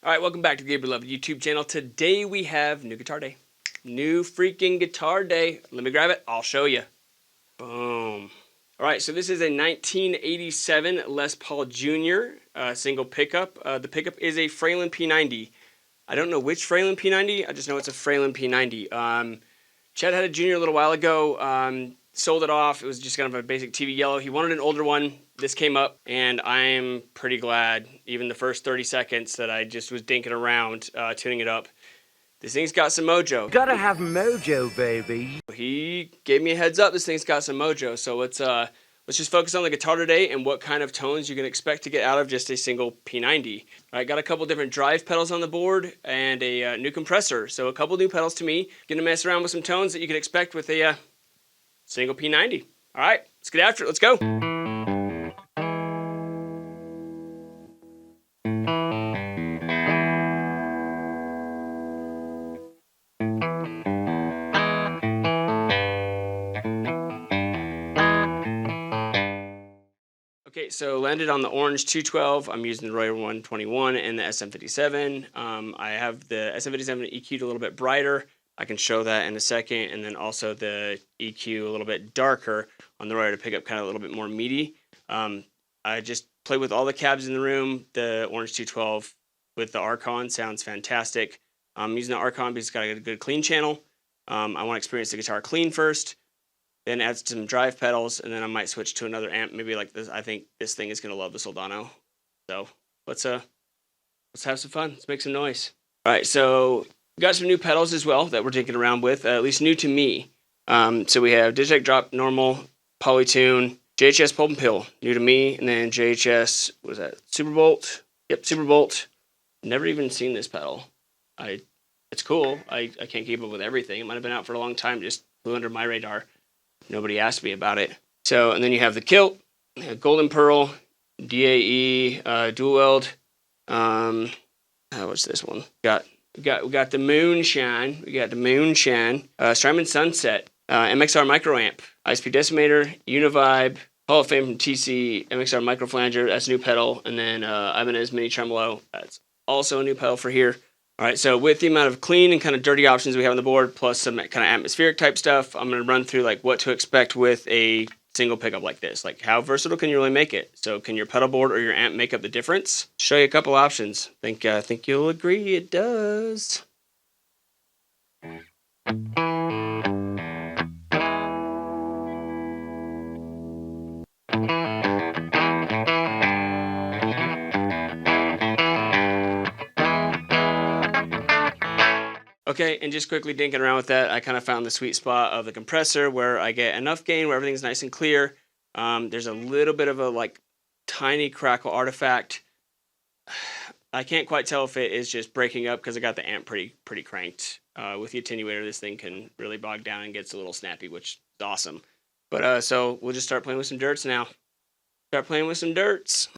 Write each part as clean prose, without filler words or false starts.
All right, welcome back to the Gabe Beloved YouTube channel. Today we have new guitar day. New freaking guitar day. Let me grab it. I'll show you. Boom. All right, so this is a 1987 Les Paul Jr. Single pickup. The pickup is a Fralin P90. I don't know which Fralin P90. I just know it's a Fralin P90. Chad had a Junior a little while ago. Sold it off. It was just kind of a basic TV yellow. He wanted an older one. This came up, and I'm pretty glad, even the first 30 seconds that I just was dinking around, tuning it up. This thing's got some mojo. Gotta have mojo, baby. He gave me a heads up. This thing's got some mojo. So let's just focus on the guitar today and what kind of tones you can expect to get out of just a single P90. All right, got a couple different drive pedals on the board and a new compressor. So a couple new pedals to me. Gonna mess around with some tones that you can expect with a single P90. All right, let's get after it. Let's go. Okay, so landed on the orange 212. I'm using the Roy 121 and the SM57. I have the SM57 EQ'd a little bit brighter. I can show that in a second, and then also the EQ a little bit darker on the Roy to pick up kind of a little bit more meaty. I just play with all the cabs in the room. The orange 212 with the Archon sounds fantastic. I'm using the Archon because it's got a good clean channel. I want to experience the guitar clean first. Then add some drive pedals, and then I might switch to another amp, maybe like this. I think this thing is going to love the Soldano. So let's have some fun. Let's make some noise. All right, so we got some new pedals as well that we're taking around with, at least new to me. So we have Digitech Drop Normal, Polytune, JHS Pulp and Pill, new to me, and then JHS, what is that, Superbolt? Yep, Superbolt. Never even seen this pedal. It's cool. I can't keep up with everything. It might have been out for a long time, just flew under my radar. Nobody asked me about it. So, and then you have the Kilt, Golden Pearl, DAE, Dual Weld. What's this one? We got the Moonshine. We got the Moonshine. Strymon Sunset, MXR Micro Amp, ISP Decimator, Univibe, Hall of Fame from TC, MXR Micro Flanger. That's a new pedal, and then Ibanez Mini Tremolo. That's also a new pedal for here. All right, so with the amount of clean and kind of dirty options we have on the board, plus some kind of atmospheric type stuff, I'm going to run through like what to expect with a single pickup like this. Like how versatile can you really make it? So can your pedal board or your amp make up the difference? Show you a couple options. I think you'll agree it does. Okay, and just quickly dinking around with that, I kind of found the sweet spot of the compressor where I get enough gain where everything's nice and clear. There's a little bit of a like tiny crackle artifact. I can't quite tell if it is just breaking up because I got the amp pretty cranked. With the attenuator, this thing can really bog down and gets a little snappy, which is awesome. But so we'll just start playing with some dirts now. Start playing with some dirts.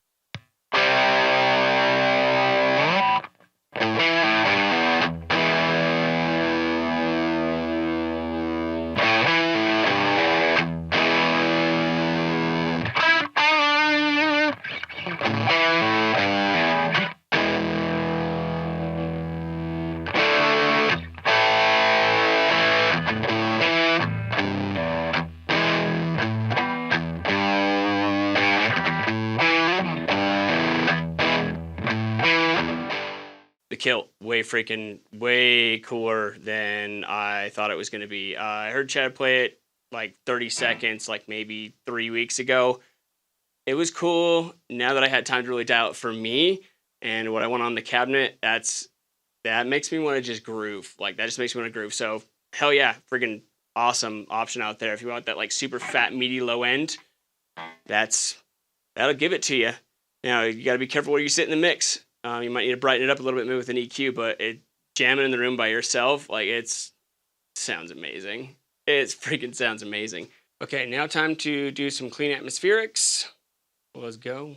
The Kilt, way cooler than I thought it was going to be. I heard Chad play it like 30 seconds, like maybe 3 weeks ago. It was cool. Now that I had time to really dial it for me and what I want on the cabinet, that makes me want to just groove. Like that just makes me want to groove. So hell yeah, freaking awesome option out there. If you want that like super fat, meaty low end, that'll give it to you. Now you got to be careful where you sit in the mix. You might need to brighten it up a little bit maybe with an EQ, but jamming in the room by yourself, like sounds amazing. It freaking sounds amazing. Okay, now time to do some clean atmospherics. Let's go.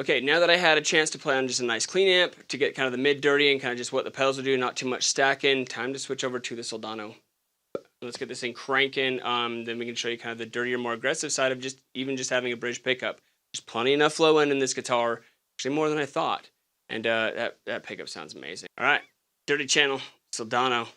Okay, now that I had a chance to play on just a nice clean amp to get kind of the mid dirty and kind of just what the pedals will do, not too much stacking, time to switch over to the Soldano. Let's get this thing cranking. Then we can show you kind of the dirtier, more aggressive side of just having a bridge pickup. There's plenty enough flow in this guitar, actually more than I thought. And that pickup sounds amazing. All right, dirty channel, Soldano.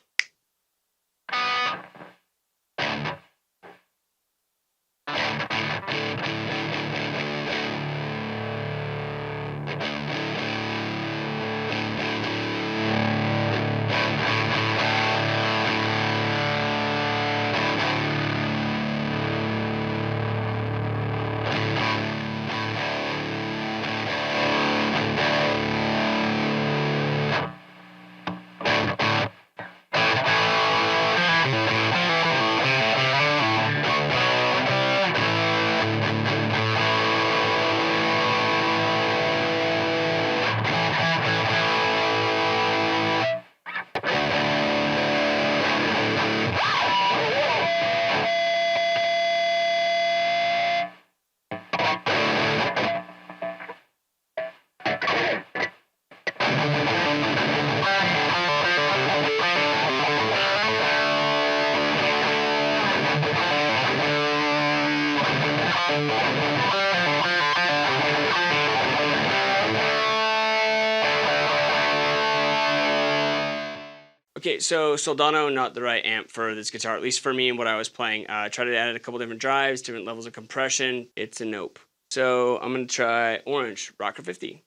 Okay, so Soldano, not the right amp for this guitar, at least for me and what I was playing. I tried to add a couple different drives, different levels of compression. It's a nope. So I'm going to try Orange, Rocker 50.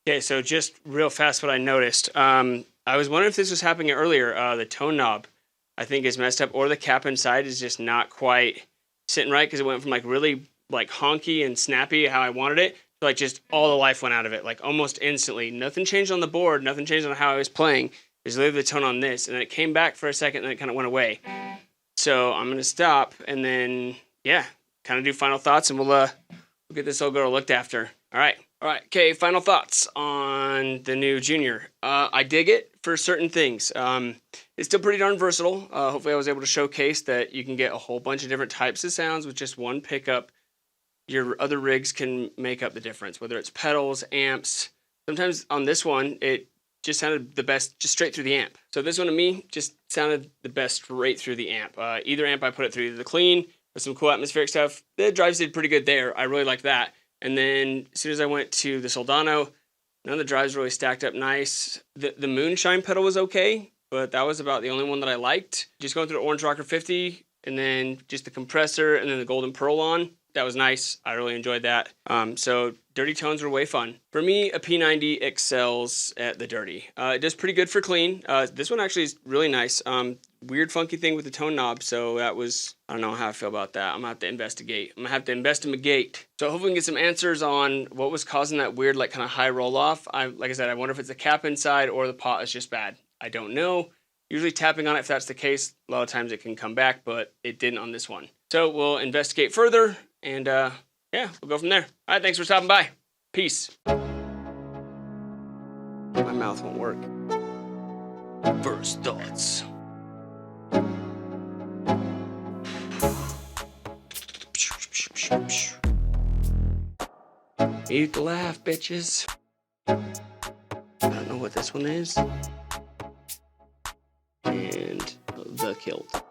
Okay, so just real fast what I noticed. I was wondering if this was happening earlier. The tone knob, I think, is messed up, or the cap inside is just not quite sitting right because it went from like really like honky and snappy how I wanted it to like just all the life went out of it, like almost instantly. Nothing changed on the board, nothing changed on how I was playing. Just leave the tone on this, and then it came back for a second, and then it kind of went away. So I'm gonna stop, and then yeah, kind of do final thoughts, and we'll get this old girl looked after. All right. Okay, final thoughts on the new Junior. I dig it for certain things. It's still pretty darn versatile. Hopefully I was able to showcase that you can get a whole bunch of different types of sounds with just one pickup. Your other rigs can make up the difference, whether it's pedals, amps. Sometimes on this one, it just sounded the best just straight through the amp. So this one to me just sounded the best straight through the amp. Either amp I put it through the clean with some cool atmospheric stuff. The drives did pretty good there. I really liked that. And then as soon as I went to the Soldano, none of the drives really stacked up nice. The Moonshine pedal was okay, but that was about the only one that I liked. Just going through the Orange Rocker 50, and then just the compressor, and then the Golden Pearl on. That was nice. I really enjoyed that. So dirty tones were way fun. For me, a P90 excels at the dirty. It does pretty good for clean. This one actually is really nice. Weird funky thing with the tone knob, so that was, I don't know how I feel about that. I'm gonna have to investigate. I'm gonna have to investigate. So hopefully we can get some answers on what was causing that weird, like kind of high roll off. Like I said, I wonder if it's the cap inside or the pot is just bad. I don't know. Usually tapping on it, if that's the case, a lot of times it can come back, but it didn't on this one. So we'll investigate further, and yeah, we'll go from there. All right, thanks for stopping by. Peace. My mouth won't work. First thoughts. Eat the laugh, bitches. I don't know what this one is. And the kilt.